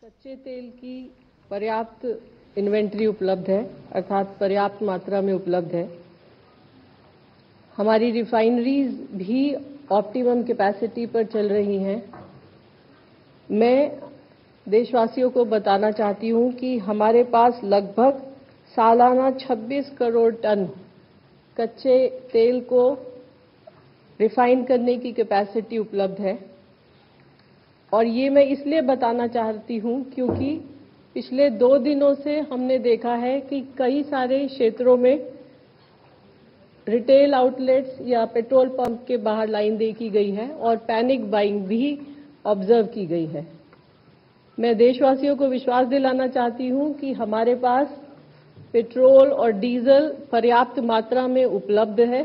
कच्चे तेल की पर्याप्त इन्वेंट्री उपलब्ध है, अर्थात पर्याप्त मात्रा में उपलब्ध है। हमारी रिफाइनरीज भी ऑप्टिमम कैपेसिटी पर चल रही हैं। मैं देशवासियों को बताना चाहती हूं कि हमारे पास लगभग सालाना 26 करोड़ टन कच्चे तेल को रिफाइन करने की कैपेसिटी उपलब्ध है। और ये मैं इसलिए बताना चाहती हूं क्योंकि पिछले 2 दिनों से हमने देखा है कि कई सारे क्षेत्रों में रिटेल आउटलेट्स या पेट्रोल पंप के बाहर लाइन देखी गई है और पैनिक बाइंग भी ऑब्जर्व की गई है। मैं देशवासियों को विश्वास दिलाना चाहती हूं कि हमारे पास पेट्रोल और डीजल पर्याप्त मात्रा में उपलब्ध है।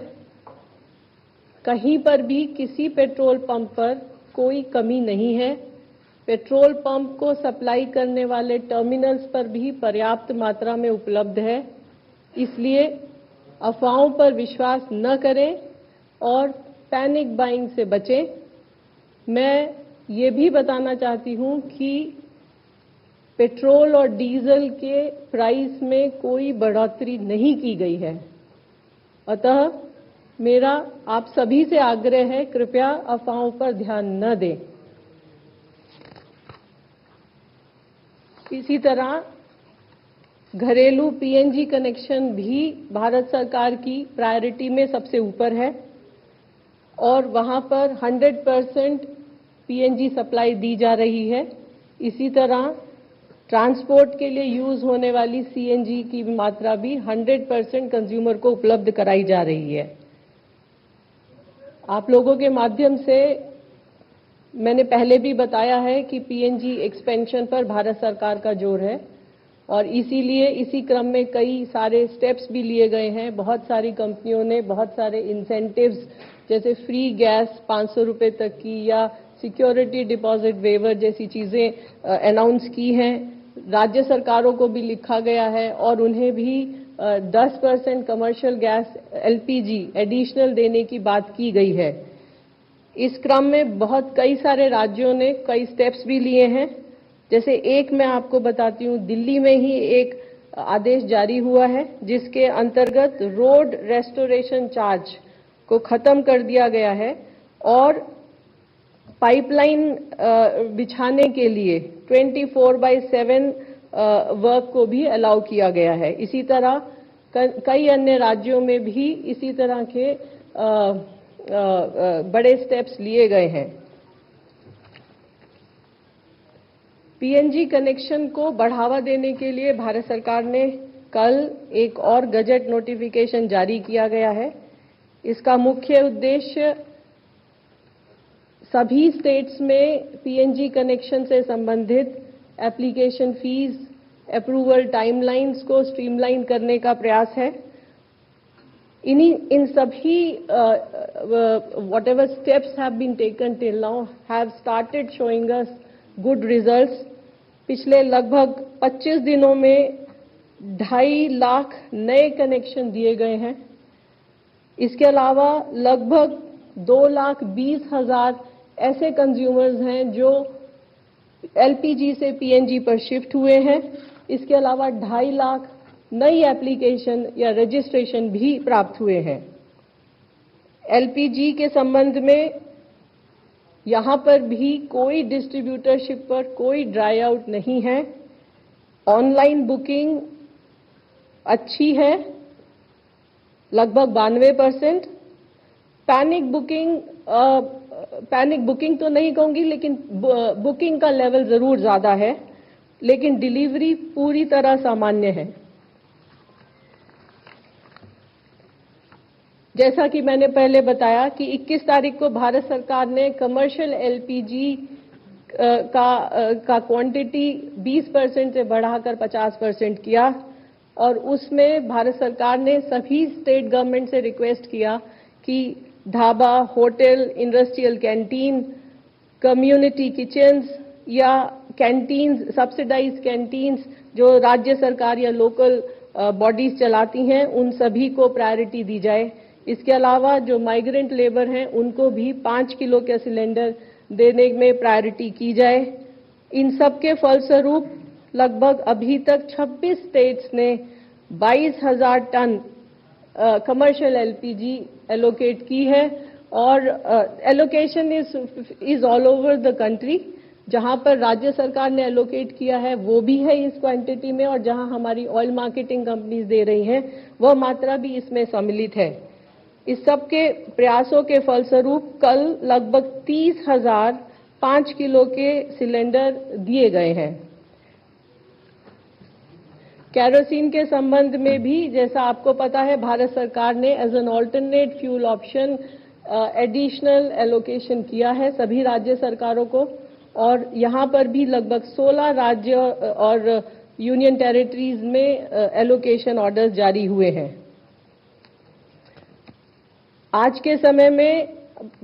कहीं पर भी किसी पेट्रोल पंप पर कोई कमी नहीं है। पेट्रोल पंप को सप्लाई करने वाले टर्मिनल्स पर भी पर्याप्त मात्रा में उपलब्ध है। इसलिए अफवाहों पर विश्वास न करें और पैनिक बाइंग से बचें। मैं ये भी बताना चाहती हूं कि पेट्रोल और डीजल के प्राइस में कोई बढ़ोतरी नहीं की गई है। अतः मेरा आप सभी से आग्रह है, कृपया अफवाहों पर ध्यान न दें। इसी तरह घरेलू पीएनजी कनेक्शन भी भारत सरकार की प्रायोरिटी में सबसे ऊपर है और वहां पर 100% पीएनजी सप्लाई दी जा रही है। इसी तरह ट्रांसपोर्ट के लिए यूज होने वाली सीएनजी की मात्रा भी 100% कंज्यूमर को उपलब्ध कराई जा रही है। आप लोगों के माध्यम से मैंने पहले भी बताया है कि पीएनजी एक्सपेंशन पर भारत सरकार का जोर है और इसीलिए इसी क्रम में कई सारे स्टेप्स भी लिए गए हैं। बहुत सारी कंपनियों ने बहुत सारे इंसेंटिव्स जैसे फ्री गैस 500 रुपए तक की या सिक्योरिटी डिपॉजिट वेवर जैसी चीजें अनाउंस की हैं। राज्य सरकारों को भी लिखा गया है और उन्हें भी 10% कमर्शियल गैस एलपीजी एडिशनल देने की बात की गई है। इस क्रम में कई सारे राज्यों ने कई स्टेप्स भी लिए हैं। जैसे एक मैं आपको बताती हूं, दिल्ली में ही एक आदेश जारी हुआ है जिसके अंतर्गत रोड रेस्टोरेशन चार्ज को खत्म कर दिया गया है और पाइपलाइन बिछाने के लिए 24/7 वर्क को भी अलाउ किया गया है। इसी तरह कई अन्य राज्यों में भी इसी तरह के बड़े स्टेप्स लिए गए हैं। पीएनजी कनेक्शन को बढ़ावा देने के लिए भारत सरकार ने कल एक और गजट नोटिफिकेशन जारी किया गया है। इसका मुख्य उद्देश्य सभी स्टेट्स में पीएनजी कनेक्शन से संबंधित एप्लीकेशन फीस, अप्रूवल टाइमलाइंस को स्ट्रीमलाइन करने का प्रयास है। इन सभी whatever steps have been taken till now have started showing us good results. पिछले लगभग 25 दिनों में 2.5 लाख नए कनेक्शन दिए गए हैं। इसके अलावा लगभग 2,20,000 ऐसे कंज्यूमर्स हैं जो एलपीजी से पीएनजी पर शिफ्ट हुए हैं। इसके अलावा 2.5 लाख नई एप्लीकेशन या रजिस्ट्रेशन भी प्राप्त हुए हैं। एलपीजी के संबंध में यहां पर भी कोई डिस्ट्रीब्यूटरशिप पर कोई ड्राई आउट नहीं है। ऑनलाइन बुकिंग अच्छी है, लगभग 92%। पैनिक बुकिंग तो नहीं कहूंगी, लेकिन बुकिंग का लेवल जरूर ज्यादा है, लेकिन डिलीवरी पूरी तरह सामान्य है। जैसा कि मैंने पहले बताया कि 21 तारीख को भारत सरकार ने कमर्शियल एलपीजी का क्वांटिटी 20% से बढ़ाकर 50% किया और उसमें भारत सरकार ने सभी स्टेट गवर्नमेंट से रिक्वेस्ट किया कि dhaba, hotel, industrial canteen, community kitchens या कैंटीन्स, सब्सिडाइज कैंटीन्स जो राज्य सरकार या लोकल बॉडीज चलाती हैं, उन सभी को प्रायोरिटी दी जाए। इसके अलावा जो माइग्रेंट लेबर हैं उनको भी 5 किलो के सिलेंडर देने में प्रायोरिटी की जाए। इन सब के फलस्वरूप लगभग अभी तक 26 स्टेट्स ने 22,000 टन कमर्शियल एलपीजी एलोकेट की है और allocation is all over the country. जहां पर राज्य सरकार ने एलोकेट किया है वो भी है इस क्वांटिटी में, और जहां हमारी ऑयल मार्केटिंग कंपनीज दे रही हैं वह मात्रा भी इसमें सम्मिलित है। इस सब के प्रयासों के फलस्वरूप कल लगभग 30,000 5 किलो के सिलेंडर दिए गए हैं। केरोसिन के संबंध में भी जैसा आपको पता है, भारत सरकार ने as an alternate fuel option additional allocation किया है सभी राज्य सरकारों को, और यहां पर भी लगभग 16 राज्य और यूनियन टेरिटरीज में एलोकेशन ऑर्डर्स जारी हुए हैं। आज के समय में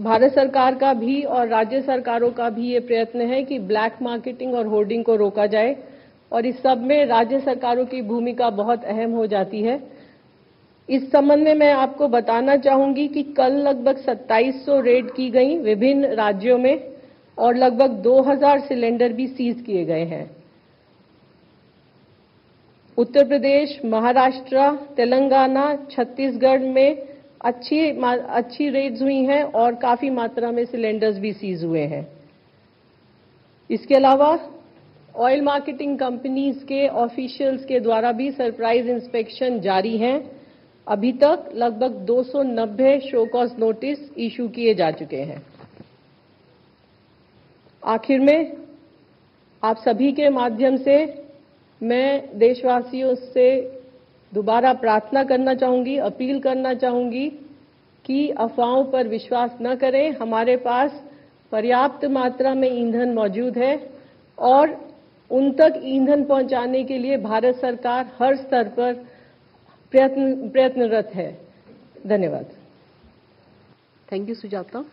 भारत सरकार का भी और राज्य सरकारों का भी ये प्रयत्न है कि ब्लैक मार्केटिंग और होर्डिंग को रोका जाए, और इस सब में राज्य सरकारों की भूमिका बहुत अहम हो जाती है। इस संबंध में मैं आपको बताना चाहूंगी कि कल लगभग 2700 रेड की गई विभिन्न राज्यों में, और लगभग 2000 सिलेंडर भी सीज किए गए हैं। उत्तर प्रदेश, महाराष्ट्र, तेलंगाना, छत्तीसगढ़ में अच्छी रेड्स हुई हैं और काफी मात्रा में सिलेंडर्स भी सीज हुए हैं। इसके अलावा ऑयल मार्केटिंग कंपनीज के ऑफिशियल्स के द्वारा भी सरप्राइज इंस्पेक्शन जारी हैं। अभी तक लगभग 290 शो कॉज नोटिस इशू किए जा चुके हैं। आखिर में आप सभी के माध्यम से मैं देशवासियों से दोबारा प्रार्थना करना चाहूंगी, अपील करना चाहूंगी कि अफवाहों पर विश्वास न करें। हमारे पास पर्याप्त मात्रा में ईंधन मौजूद है और उन तक ईंधन पहुंचाने के लिए भारत सरकार हर स्तर पर प्रयत्नरत है। धन्यवाद। Thank you Sujata.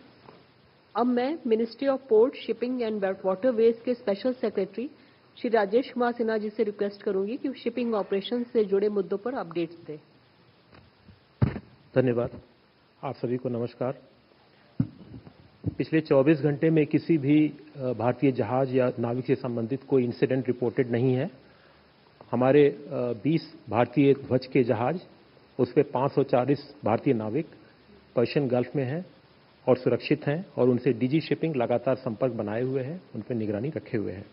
अब मैं ministry of port, shipping and waterways के स्पेशल सेक्रेटरी श्री राजेश कुमार सिन्हा जी से रिक्वेस्ट करूंगी कि शिपिंग ऑपरेशन से जुड़े मुद्दों पर अपडेट्स दें। धन्यवाद। आप सभी को नमस्कार। पिछले 24 घंटे में किसी भी भारतीय जहाज या नाविक से संबंधित कोई इंसिडेंट रिपोर्टेड नहीं है। हमारे 20 भारतीय ध्वज के जहाज, उस पर 540 भारतीय नाविक पर्शियन गल्फ में हैं और सुरक्षित हैं, और उनसे डीजी शिपिंग लगातार संपर्क बनाए हुए हैं, उन पर निगरानी रखे हुए हैं।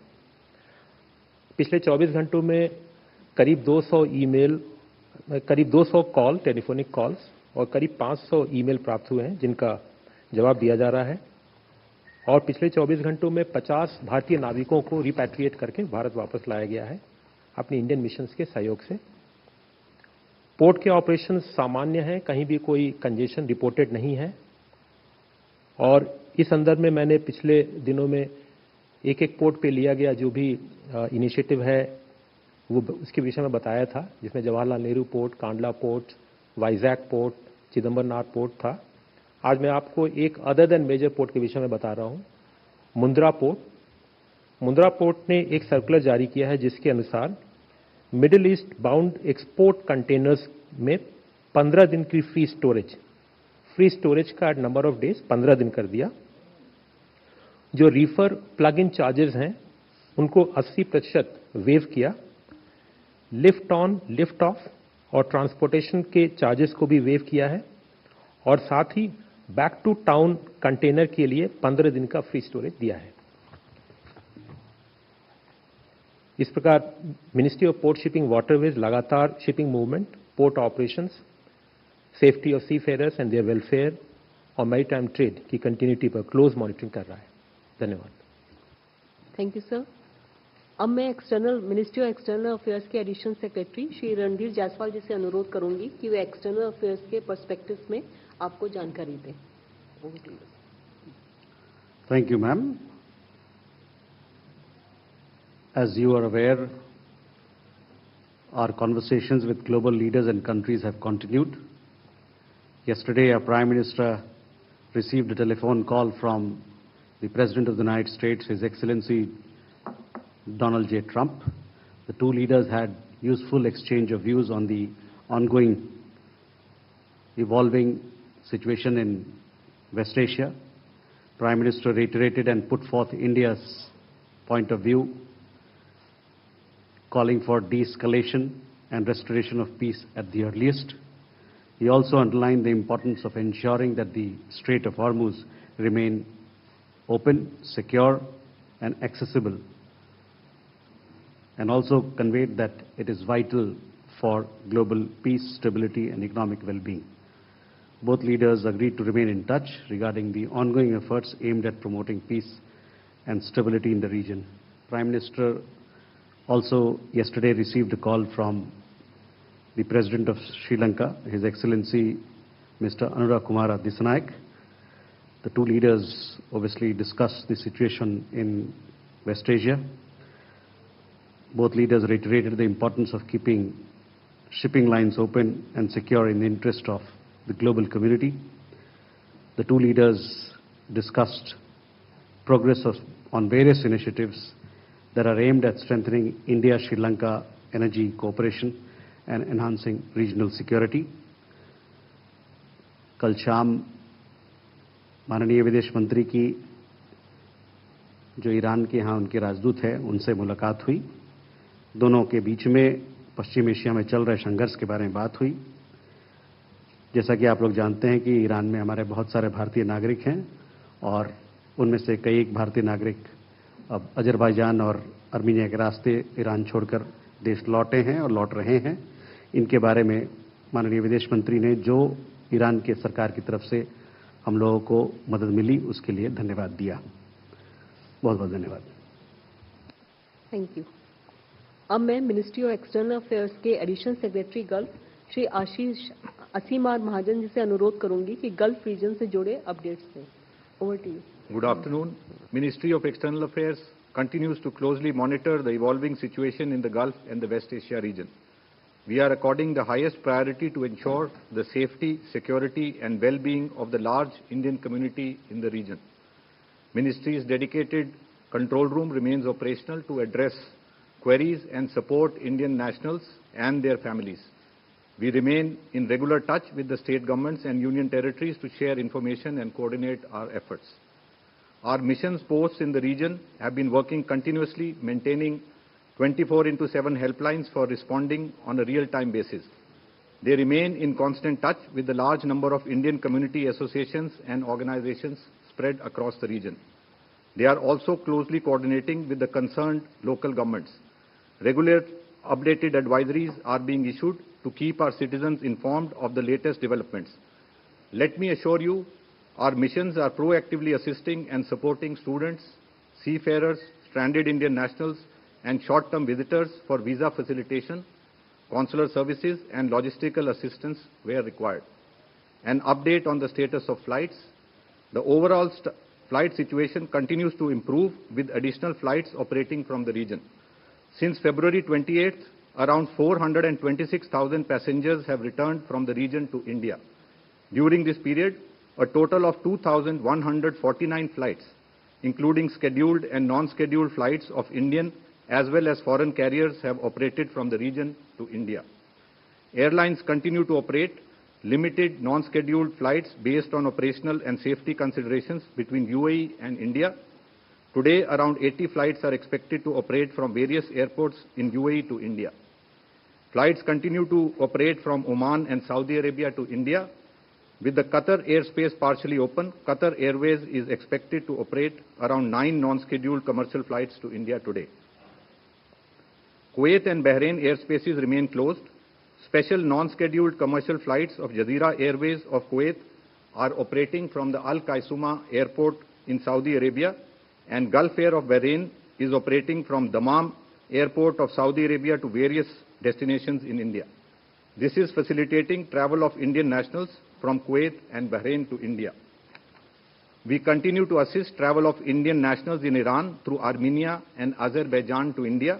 पिछले 24 घंटों में करीब 200 कॉल, टेलीफोनिक कॉल्स और करीब 500 ईमेल प्राप्त हुए हैं जिनका जवाब दिया जा रहा है, और पिछले 24 घंटों में 50 भारतीय नाविकों को रिपैट्रिएट करके भारत वापस लाया गया है अपनी इंडियन मिशंस के सहयोग से। पोर्ट के ऑपरेशन सामान्य हैं, कहीं भी कोई कंजेशन रिपोर्टेड नहीं है, और इस संदर्भ में मैंने पिछले दिनों में एक पोर्ट पे लिया गया जो भी इनिशिएटिव है वो उसके विषय में बताया था, जिसमें Jawaharlal Nehru port, Kandla port, Vizag port, Chidambarnath port था। आज मैं आपको एक अदर देन मेजर पोर्ट के विषय में बता रहा हूं, मुंद्रा पोर्ट। मुंद्रा पोर्ट ने एक सर्कुलर जारी किया है जिसके अनुसार middle east bound export containers में 15 दिन की फ्री स्टोरेज का नंबर ऑफ डेज 15 दिन कर दिया। जो रीफर प्लग इन चार्जेस हैं उनको 80% वेव किया। लिफ्ट ऑन, लिफ्ट ऑफ और ट्रांसपोर्टेशन के चार्जेस को भी वेव किया है, और साथ ही बैक टू टाउन कंटेनर के लिए 15 दिन का फ्री स्टोरेज दिया है। इस प्रकार ministry of port, shipping, waterways लगातार shipping movement, port operations, safety of seafarers and their welfare और मैरीटाइम ट्रेड की कंटिन्यूटी पर क्लोज मॉनिटरिंग कर रहा है। धन्यवाद। Thank you sir. अब मैं मिनिस्ट्री ऑफ एक्सटर्नल अफेयर्स के एडिशनल सेक्रेटरी श्री रणधीर जायसवाल जी से अनुरोध करूंगी कि वे एक्सटर्नल अफेयर्स के पर्सपेक्टिव्स में आपको जानकारी दें। Thank you, ma'am. As you are aware, our conversations with global leaders and countries have continued. Yesterday, our Prime Minister received a telephone call from the President of the United States, His Excellency Donald J. Trump. The two leaders had useful exchange of views on the ongoing evolving situation in West Asia. Prime Minister reiterated and put forth India's point of view, calling for de-escalation and restoration of peace at the earliest. He also underlined the importance of ensuring that the Strait of Hormuz remain open, secure, and accessible, and also conveyed that it is vital for global peace, stability, and economic well-being. Both leaders agreed to remain in touch regarding the ongoing efforts aimed at promoting peace and stability in the region. Prime Minister also yesterday received a call from the President of Sri Lanka, His Excellency Mr. Anura Kumara Dissanayake. The two leaders obviously discussed the situation in West Asia. Both leaders reiterated the importance of keeping shipping lines open and secure in the interest of the global community. The two leaders discussed progress on various initiatives that are aimed at strengthening India-Sri Lanka energy cooperation and enhancing regional security. कल शाम माननीय विदेश मंत्री की जो Iran के यहाँ उनके राजदूत हैं उनसे मुलाकात हुई। दोनों के बीच में पश्चिम एशिया में चल रहे संघर्ष के बारे में बात हुई। जैसा कि आप लोग जानते हैं कि ईरान में हमारे बहुत सारे भारतीय नागरिक हैं और उनमें से कई एक भारतीय नागरिक अब अजरबैजान और आर्मीनिया के रास्ते ईरान छोड़कर देश लौटे हैं और लौट रहे हैं। इनके बारे में माननीय विदेश मंत्री ने जो ईरान के सरकार की तरफ से हम लोगों को मदद मिली उसके लिए धन्यवाद दिया। बहुत बहुत धन्यवाद। Thank you. अब मैं मिनिस्ट्री ऑफ एक्सटर्नल अफेयर्स के additional secretary Gulf Shri Aseem R Mahajan ji से अनुरोध करूंगी कि गल्फ रीजन से जुड़े अपडेट्स दें। Over to you. Good afternoon. Ministry of External Affairs continues to closely monitor the evolving situation in the Gulf and the West Asia region. We are according the highest priority to ensure the safety, security and well-being of the large Indian community in the region. Ministry's dedicated control room remains operational to address queries and support Indian nationals and their families. We remain in regular touch with the state governments and union territories to share information and coordinate our efforts. Our missions posts in the region have been working continuously, maintaining 24/7 helplines for responding on a real-time basis. They remain in constant touch with the large number of Indian community associations and organizations spread across the region. They are also closely coordinating with the concerned local governments. Regular updated advisories are being issued to keep our citizens informed of the latest developments. Let me assure you, our missions are proactively assisting and supporting students, seafarers, stranded Indian nationals, and short-term visitors for visa facilitation, consular services, and logistical assistance where required. An update on the status of flights. The overall flight situation continues to improve with additional flights operating from the region. Since February 28th, around 426,000 passengers have returned from the region to India. During this period, a total of 2,149 flights, including scheduled and non-scheduled flights of Indian as well as foreign carriers, have operated from the region to India. Airlines continue to operate limited non-scheduled flights based on operational and safety considerations between UAE and India. Today, around 80 flights are expected to operate from various airports in UAE to India. Flights continue to operate from Oman and Saudi Arabia to India. With the Qatar airspace partially open, Qatar Airways is expected to operate around 9 non-scheduled commercial flights to India today. Kuwait and Bahrain airspaces remain closed. Special non-scheduled commercial flights of Jazeera Airways of Kuwait are operating from the Al Qaisuma Airport in Saudi Arabia, and Gulf Air of Bahrain is operating from Dammam Airport of Saudi Arabia to various destinations in India. This is facilitating travel of Indian nationals from Kuwait and Bahrain to India. We continue to assist travel of Indian nationals in Iran through Armenia and Azerbaijan to India.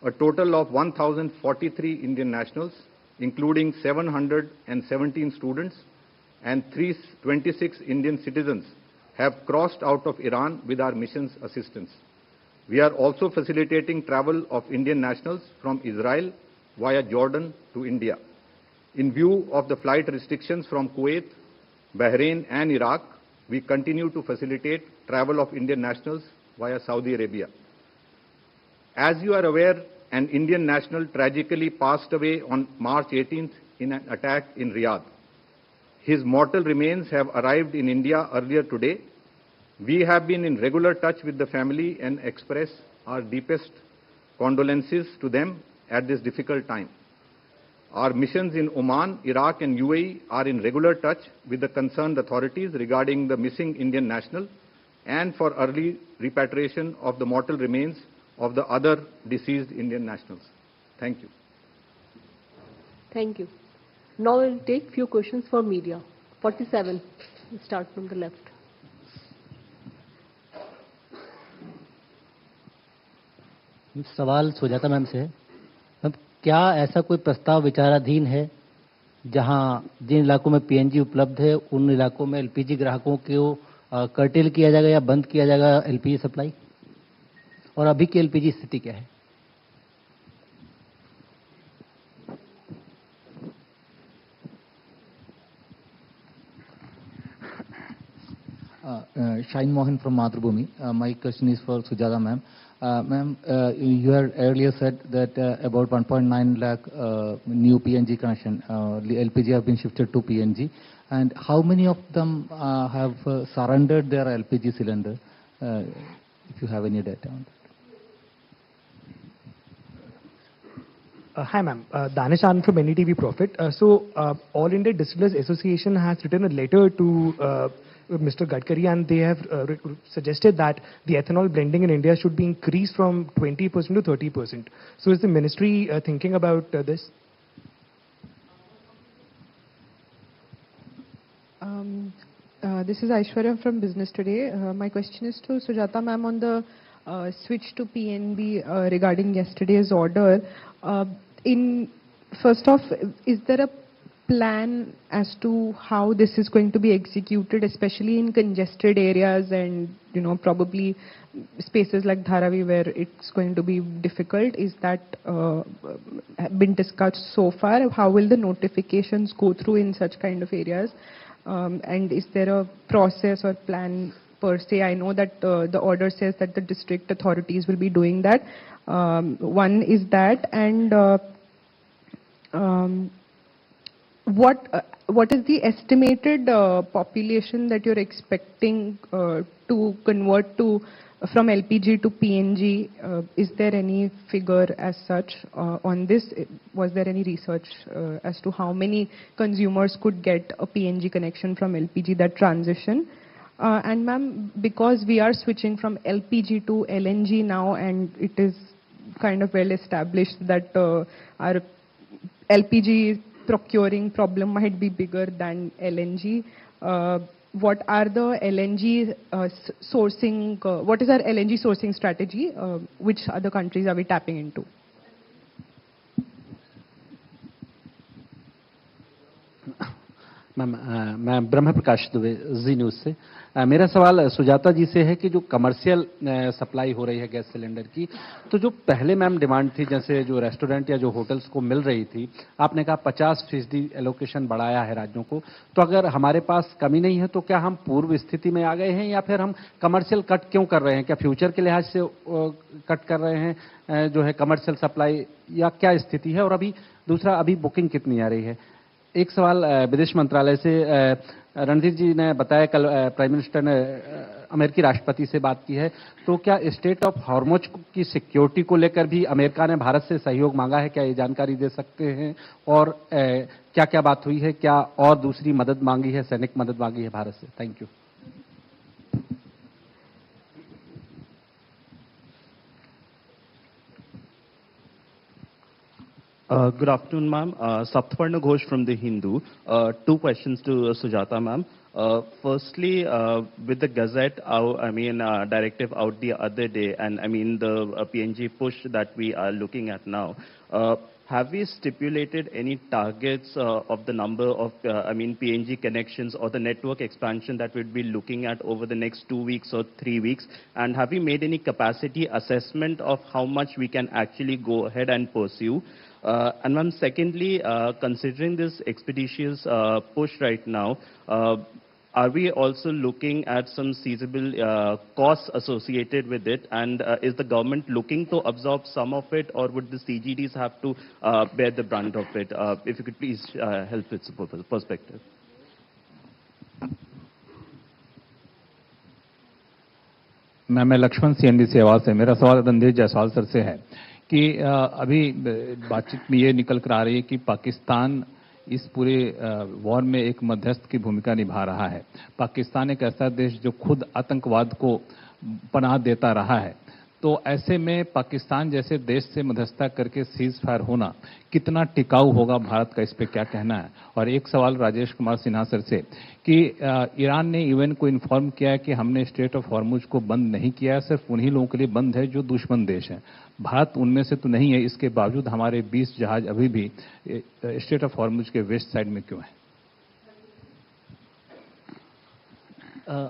A total of 1,043 Indian nationals, including 717 students and 326 Indian citizens, have crossed out of Iran with our mission's assistance. We are also facilitating travel of Indian nationals from Israel via Jordan to India. In view of the flight restrictions from Kuwait, Bahrain and Iraq, we continue to facilitate travel of Indian nationals via Saudi Arabia. As you are aware, an Indian national tragically passed away on March 18th in an attack in Riyadh. His mortal remains have arrived in India earlier today. We have been in regular touch with the family and express our deepest condolences to them at this difficult time. Our missions in Oman, Iraq and UAE are in regular touch with the concerned authorities regarding the missing Indian national and for early repatriation of the mortal remains of the other deceased Indian nationals. Thank you. Thank you. Now we'll take few questions for media. 47. We'll start from the left. सवाल Sujata ma'am से है। Ma'am, क्या ऐसा कोई प्रस्ताव विचाराधीन है जहां जिन इलाकों में पीएनजी उपलब्ध है उन इलाकों में एलपीजी ग्राहकों को कर्टेल किया जाएगा या बंद किया जाएगा एलपीजी सप्लाई, और अभी की एलपीजी स्थिति क्या है? Shine Mohan from Mathrubhumi. My question is for Sujata ma'am. Ma'am, you had earlier said that about 1.9 lakh new PNG connection, LPG have been shifted to PNG. And how many of them have surrendered their LPG cylinder, if you have any data on that? Hi ma'am, Danish Anand from NDTV Profit. All India Distillers Association has written a letter to Mr. Gadkari, and they have suggested that the ethanol blending in India should be increased from 20% to 30%. So is the ministry thinking about this? This is Aishwarya from Business Today. My question is to Sujata ma'am on the switch to PNB regarding yesterday's order. First off, is there a plan as to how this is going to be executed, especially in congested areas and, you know, probably spaces like Dharavi where it's going to be difficult? Is that been discussed so far? How will the notifications go through in such kind of areas? And is there a process or plan per se? I know that the order says that the district authorities will be doing that. One is that, and what is the estimated population that you're expecting to convert from LPG to PNG? Is there any figure as such on this? Was there any research as to how many consumers could get a PNG connection from LPG, that transition? And ma'am, because we are switching from LPG to LNG now, and it is kind of well established that our LPG procuring problem might be bigger than LNG. What are the LNG sourcing? What is our LNG sourcing strategy? Which other countries are we tapping into? मैं ब्रह्म प्रकाश Dubey ji news से। मेरा सवाल सुजाता जी से है कि जो commercial supply हो रही है गैस सिलेंडर की, तो जो पहले मैम डिमांड थी, जैसे जो रेस्टोरेंट या जो होटल्स को मिल रही थी, आपने कहा 50% एलोकेशन बढ़ाया है राज्यों को, तो अगर हमारे पास कमी नहीं है तो क्या हम पूर्व स्थिति में आ गए हैं, या फिर हम कमर्शियल कट क्यों कर रहे हैं? क्या फ्यूचर के लिहाज से कट कर रहे हैं जो है कमर्शियल सप्लाई, या क्या स्थिति है? और अभी दूसरा, अभी बुकिंग कितनी आ रही है? एक सवाल विदेश मंत्रालय से, रणधीर जी ने बताया कल प्राइम मिनिस्टर ने अमेरिकी राष्ट्रपति से बात की है, तो क्या स्टेट ऑफ हॉर्मुज की सिक्योरिटी को लेकर भी अमेरिका ने भारत से सहयोग मांगा है? क्या ये जानकारी दे सकते हैं? और क्या क्या बात हुई है? क्या और दूसरी मदद मांगी है, सैनिक मदद मांगी है भारत से? Thank you. Good afternoon, ma'am. Saptaparna Ghosh from The Hindu. Two questions to Sujata, ma'am. Firstly, with the Gazette, directive out the other day, and the PNG push that we are looking at now, have we stipulated any targets of the number of PNG connections or the network expansion that we'd be looking at over the next 2 weeks or 3 weeks? And have we made any capacity assessment of how much we can actually go ahead and pursue? And ma'am, secondly, considering this expeditious push right now, are we also looking at some feasible costs associated with it? And is the government looking to absorb some of it, or would the CGDs have to bear the brunt of it? If you could please help with perspective. मैं Lakshman CNBC आवाज से। मेरा सवाल Randhir Jaiswal sir से है कि अभी बातचीत में ये निकल कर आ रही है कि पाकिस्तान इस पूरे वॉर में एक मध्यस्थ की भूमिका निभा रहा है। पाकिस्तान एक ऐसा देश जो खुद आतंकवाद को पनाह देता रहा है, तो ऐसे में पाकिस्तान जैसे देश से मध्यस्थता करके सीज फायर होना कितना टिकाऊ होगा, भारत का इस पे क्या कहना है? और एक सवाल राजेश कुमार सिन्हा सर से कि ईरान ने यूएन को इन्फॉर्म किया है कि हमने स्ट्रेट ऑफ हॉर्मुज को बंद नहीं किया है, सिर्फ उन्हीं लोगों के लिए बंद है जो दुश्मन देश हैं। भारत उनमें से तो नहीं है, इसके बावजूद हमारे 20 जहाज अभी भी स्ट्रेट ऑफ हॉर्मुज के वेस्ट साइड में क्यों हैं?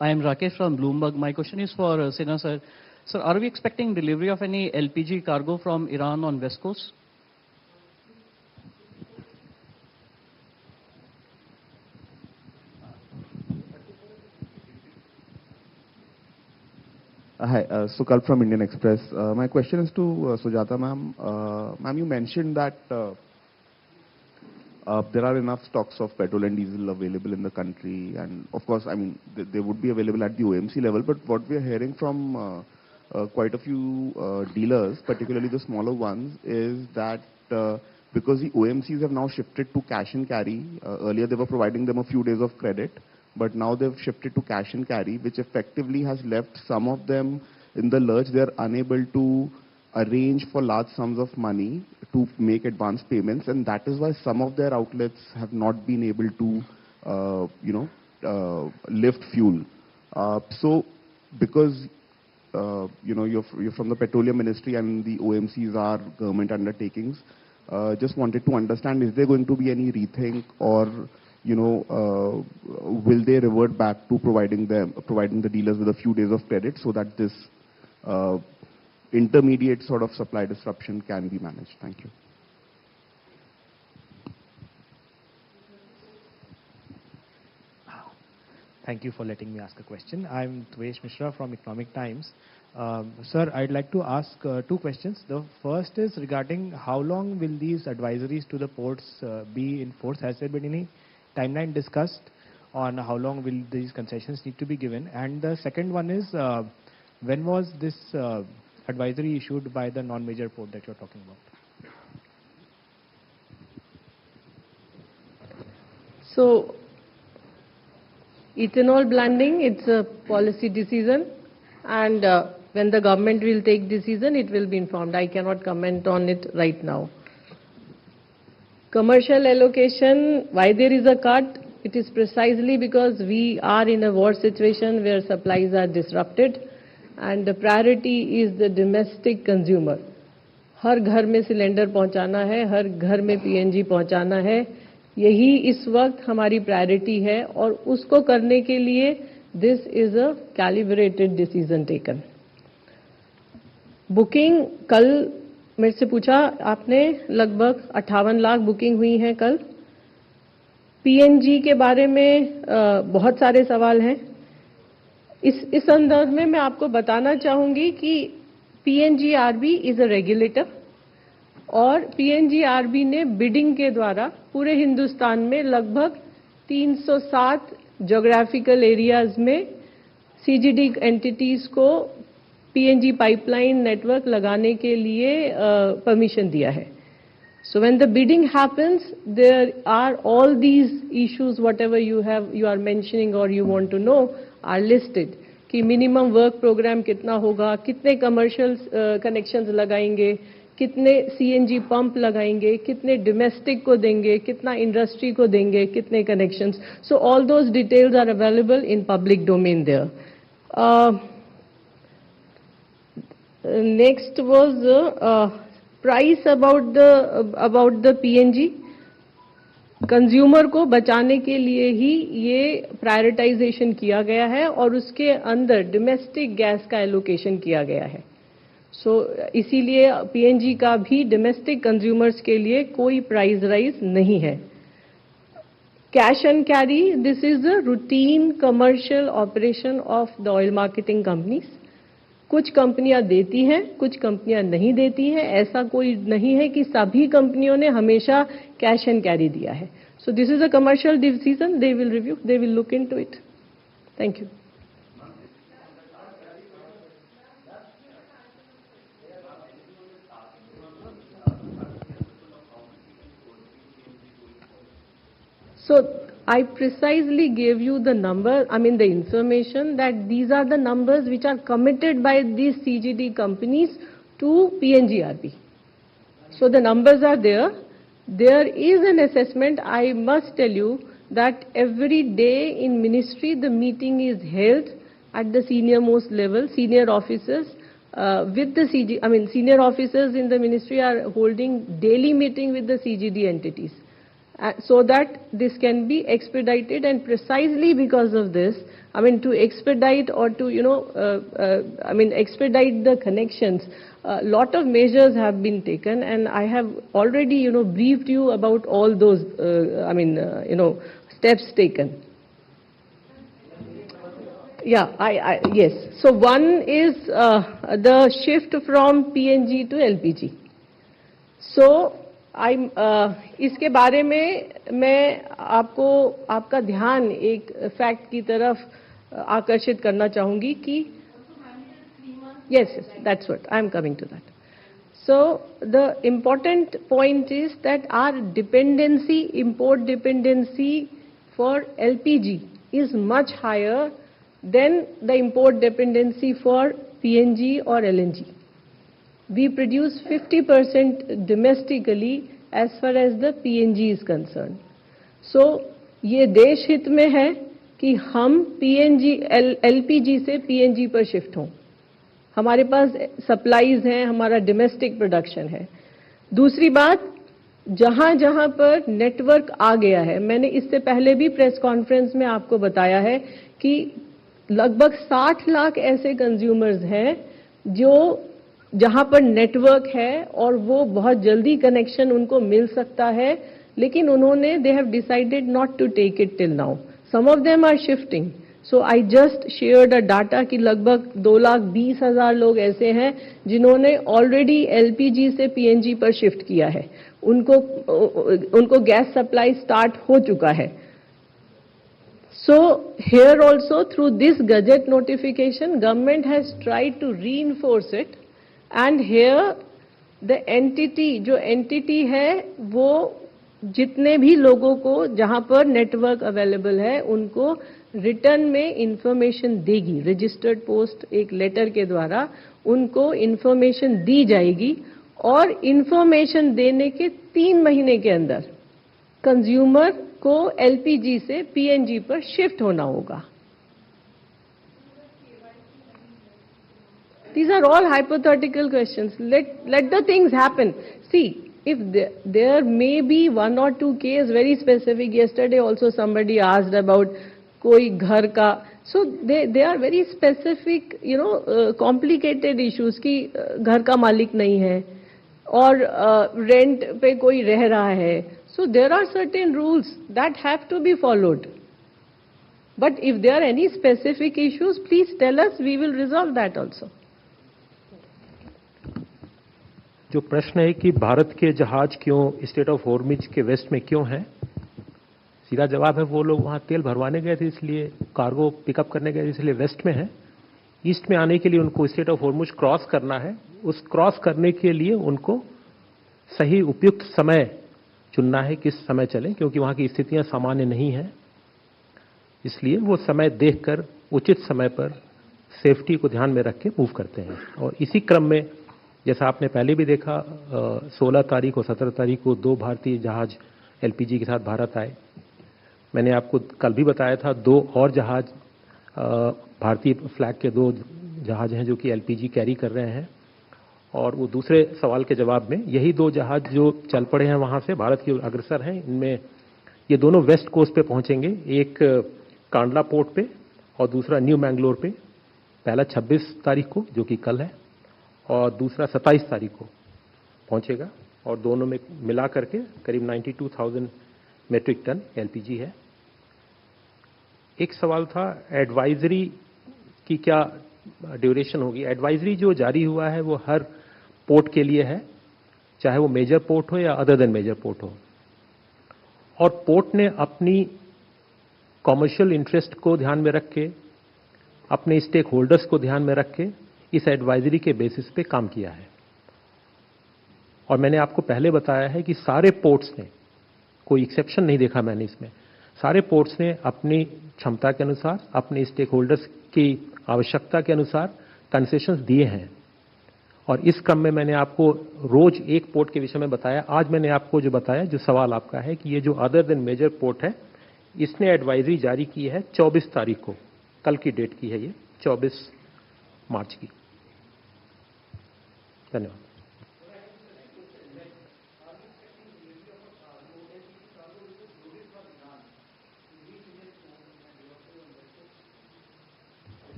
I am Rakesh from Bloomberg. My question is for Sinha sir. Sir, are we expecting delivery of any LPG cargo from Iran on West Coast? Hi, Sukal from Indian Express. My question is to Sujata ma'am. Ma'am, you mentioned that there are enough stocks of petrol and diesel available in the country, and of course, I mean, they would be available at the OMC level, but what we are hearing from quite a few dealers, particularly the smaller ones, is that because the OMCs have now shifted to cash and carry, earlier they were providing them a few days of credit, but now they've shifted to cash and carry, which effectively has left some of them in the lurch. They're unable to arrange for large sums of money to make advance payments, and that is why some of their outlets have not been able to, lift fuel. So, because you're from the Petroleum Ministry and the OMCs are government undertakings, just wanted to understand, is there going to be any rethink, or will they revert back to providing the dealers with a few days of credit so that this intermediate sort of supply disruption can be managed? Thank you. Thank you for letting me ask a question. I'm Dvesh Mishra from Economic Times. Sir, I'd like to ask two questions. The first is regarding how long will these advisories to the ports be in force? Has there been any timeline discussed on how long will these concessions need to be given? And the second one is, when was this advisory issued by the non-major port that you're talking about? So, ethanol blending, it's a policy decision, and when the government will take decision, it will be informed. I cannot comment on it right now. Commercial allocation, why there is a cut? It is precisely because we are in a war situation where supplies are disrupted, and the priority is the domestic consumer. हर घर में cylinder पहुंचाना है, हर घर में PNG पहुंचाना है, यही इस वक्त हमारी प्रायोरिटी है, और उसको करने के लिए this is a calibrated decision taken. Booking कल मेरे से पूछा आपने, लगभग 58 लाख बुकिंग हुई हैं कल। PNG के बारे में बहुत सारे सवाल हैं। इस संदर्भ में मैं आपको बताना चाहूंगी कि PNGRB इज अ रेगुलेटर, और PNGRB ने बिडिंग के द्वारा पूरे हिंदुस्तान में लगभग 307 ज्योग्राफिकल एरियाज में CGD एंटिटीज को PNG पाइपलाइन नेटवर्क लगाने के लिए परमिशन दिया है. So when the bidding happens, there are all these issues, whatever you are mentioning or you want to know, are listed. कि मिनिमम वर्क प्रोग्राम कितना होगा, कितने कमर्शियल कनेक्शंस लगाएंगे, कितने CNG पंप लगाएंगे, कितने डोमेस्टिक को देंगे, कितना इंडस्ट्री को देंगे, कितने connections. So all those details are available in public domain there. Next was price about the PNG. Consumer को बचाने के लिए ही ये प्रायोरिटाइजेशन किया गया है और उसके अंदर डोमेस्टिक गैस का एलोकेशन किया गया है. इसीलिए PNG का भी डोमेस्टिक कंज्यूमर्स के लिए कोई प्राइस राइज नहीं है. Cash and carry, this is a routine commercial operation of the oil marketing companies. कुछ कंपनियां देती हैं, कुछ कंपनियां नहीं देती हैं. ऐसा कोई नहीं है कि सभी कंपनियों ने हमेशा कैश एंड कैरी दिया है. So this is a commercial decision. They will review. They will look into it. Thank you. So I precisely gave you the number, the information that these are the numbers which are committed by these CGD companies to PNGRB. So the numbers are there. There is an assessment. I must tell you that every day in ministry the meeting is held at the senior most level, senior officers with the senior officers in the ministry are holding daily meeting with the CGD entities. So that this can be expedited, and precisely because of this, to expedite or to, expedite the connections, a lot of measures have been taken, and I have already, briefed you about all those, steps taken. Yeah, yes. So one is the shift from PNG to LPG. So इसके बारे में मैं आपको आपका ध्यान एक fact की तरफ आकर्षित करना चाहूंगी कि yes, that's what I am coming to that. So the important point is that our dependency, import dependency for LPG is much higher than the import dependency for PNG or LNG. We produce 50% domestically as far as the PNG is concerned. So ये देश हित में है कि हम LPG से PNG पर shift हों. हमारे पास सप्लाईज हैं, हमारा डोमेस्टिक प्रोडक्शन है. दूसरी बात, जहां जहां पर नेटवर्क आ गया है, मैंने इससे पहले भी प्रेस कॉन्फ्रेंस में आपको बताया है कि लगभग 60 लाख ऐसे कंज्यूमर्स हैं जो जहां पर नेटवर्क है और वो बहुत जल्दी कनेक्शन उनको मिल सकता है, लेकिन उन्होंने they have decided not to take it till now. Some of them are shifting. So I just shared a data कि लगभग 2,20,000 लोग ऐसे हैं जिन्होंने ऑलरेडी LPG से PNG पर शिफ्ट किया है. उनको गैस सप्लाई स्टार्ट हो चुका है. So here also through this gazette notification, government has tried to reinforce it. And here the entity, जो entity है वो जितने भी लोगों को जहां पर नेटवर्क अवेलेबल है उनको रिटर्न में इंफॉर्मेशन देगी. रजिस्टर्ड पोस्ट एक लेटर के द्वारा उनको इंफॉर्मेशन दी जाएगी और इंफॉर्मेशन देने के 3 महीने के अंदर कंज्यूमर को LPG से PNG पर शिफ्ट होना होगा. These are all hypothetical questions. Let the things happen. See, if there may be 1 or 2 cases very specific. Yesterday also somebody asked about koi ghar ka. So they are very specific, complicated issues ki ghar ka malik nahi hai or rent pe koi reh raha hai. So there are certain rules that have to be followed. But if there are any specific issues, please tell us. We will resolve that also. जो प्रश्न है कि भारत के जहाज क्यों state of Hormuz के waste में क्यों हैं, सीधा जवाब है वो लोग वहां तेल भरवाने गए थे, इसलिए कार्गो पिकअप करने गए, इसलिए वेस्ट में है. ईस्ट में आने के लिए उनको स्टेट ऑफ हॉर्मुज क्रॉस करना है. उस क्रॉस करने के लिए उनको सही उपयुक्त समय चुनना है, किस समय चले, क्योंकि वहां की स्थितियां सामान्य नहीं है. इसलिए वो समय देखकर उचित समय पर सेफ्टी को ध्यान में रख के मूव करते हैं. और इसी क्रम में जैसा आपने पहले भी देखा 16 तारीख और 17 तारीख को 2 भारतीय जहाज LPG के साथ भारत आए. मैंने आपको कल भी बताया था 2 और जहाज भारतीय फ्लैग के 2 जहाज हैं जो कि LPG कैरी कर रहे हैं. और वो दूसरे सवाल के जवाब में यही 2 जहाज जो चल पड़े हैं वहां से भारत की ओर अग्रसर हैं, इनमें ये दोनों वेस्ट कोस्ट पे पहुंचेंगे. एक कांडला पोर्ट पे और दूसरा न्यू मैंगलोर पे. पहला 26 तारीख को जो कि कल है और दूसरा 27 तारीख को पहुंचेगा. और दोनों में मिला करके करीब 92,000 मेट्रिक टन एलपीजी है। एक सवाल था एडवाइजरी की क्या ड्यूरेशन होगी। एडवाइजरी जो जारी हुआ है वो हर पोर्ट के लिए है, चाहे वो मेजर पोर्ट हो या अदर देन मेजर पोर्ट हो, और पोर्ट ने अपनी कॉमर्शियल इंटरेस्ट को ध्यान में रख के, अपने स्टेक होल्डर्स को ध्यान में रख के इस एडवाइजरी के बेसिस पे काम किया है। और मैंने आपको पहले बताया है कि सारे पोर्ट्स ने, कोई एक्सेप्शन नहीं देखा मैंने इसमें, सारे पोर्ट्स ने अपनी क्षमता के अनुसार, अपने स्टेक होल्डर्स की आवश्यकता के अनुसार कंसेशंस दिए हैं। और इस क्रम में मैंने आपको रोज एक पोर्ट के विषय में बताया। आज मैंने आपको जो बताया, जो सवाल आपका है कि ये जो अदर देन मेजर पोर्ट है, इसने एडवाइजरी जारी की है 24 तारीख को, कल की डेट की है ये, 24 मार्च की। धन्यवाद।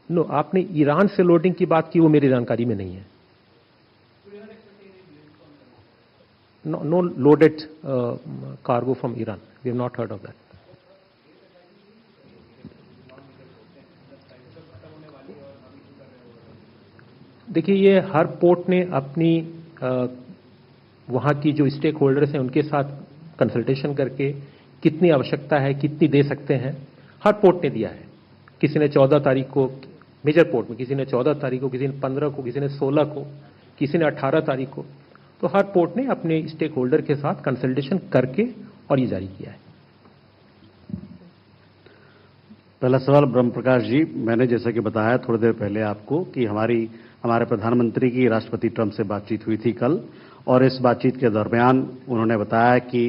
नो, आपने ईरान से लोडिंग की बात की, वो मेरी जानकारी में नहीं है। No loaded cargo from Iran, we have not heard of that. देखिए, ये हर पोर्ट ने अपनी वहाँ की जो स्टेक होल्डर्स हैं उनके साथ कंसल्टेशन करके कितनी आवश्यकता है, कितनी दे सकते हैं, हर पोर्ट ने दिया है। किसी ने 14 तारीख को मेजर पोर्ट में, किसी ने 14 तारीख को, किसी ने 15 को, किसी ने 16 को, किसी ने 18 तारीख को। तो हर पोर्ट ने अपने स्टेक होल्डर के साथ कंसल्टेशन करके और ये जारी किया है। पहला सवाल ब्रह्म प्रकाश जी, मैंने जैसा कि बताया थोड़ी देर पहले आपको कि हमारे प्रधानमंत्री की राष्ट्रपति ट्रंप से बातचीत हुई थी कल, और इस बातचीत के दरमियान उन्होंने बताया कि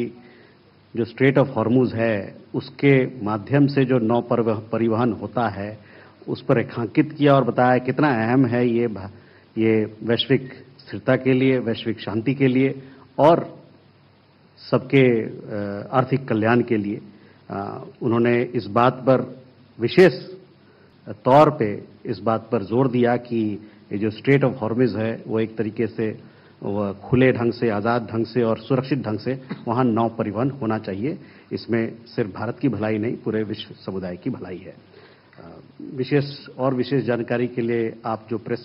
जो स्ट्रेट ऑफ हॉर्मुज है उसके माध्यम से जो नौ परिवहन होता है उस पर रेखांकित किया और बताया कितना अहम है ये वैश्विक स्थिरता के लिए, वैश्विक शांति के लिए और सबके आर्थिक कल्याण के लिए। उन्होंने इस बात पर विशेष तौर पे इस बात पर जोर दिया कि ये जो स्ट्रेट ऑफ हॉर्मुज है वो एक तरीके से वह खुले ढंग से, आज़ाद ढंग से और सुरक्षित ढंग से वहाँ नौ परिवहन होना चाहिए। इसमें सिर्फ भारत की भलाई नहीं, पूरे विश्व समुदाय की भलाई है। विशेष जानकारी के लिए आप जो प्रेस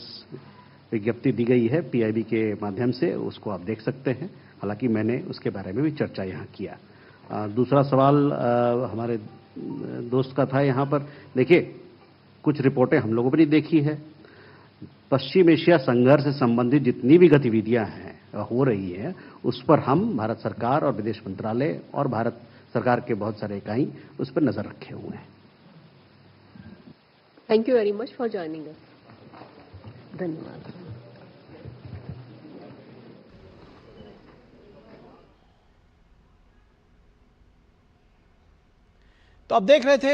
विज्ञप्ति दी गई है पीआईबी के माध्यम से, उसको आप देख सकते हैं। हालांकि मैंने उसके बारे में भी चर्चा यहाँ किया। दूसरा सवाल हमारे दोस्त का था यहाँ पर। देखिए, कुछ रिपोर्टें हम लोगों ने भी देखी है, पश्चिम एशिया संघर्ष से संबंधित जितनी भी गतिविधियां हैं हो रही हैं, उस पर हम भारत सरकार और विदेश मंत्रालय और भारत सरकार के बहुत सारे इकाई उस पर नजर रखे हुए हैं। Thank you very much for joining us. धन्यवाद। तो अब देख रहे थे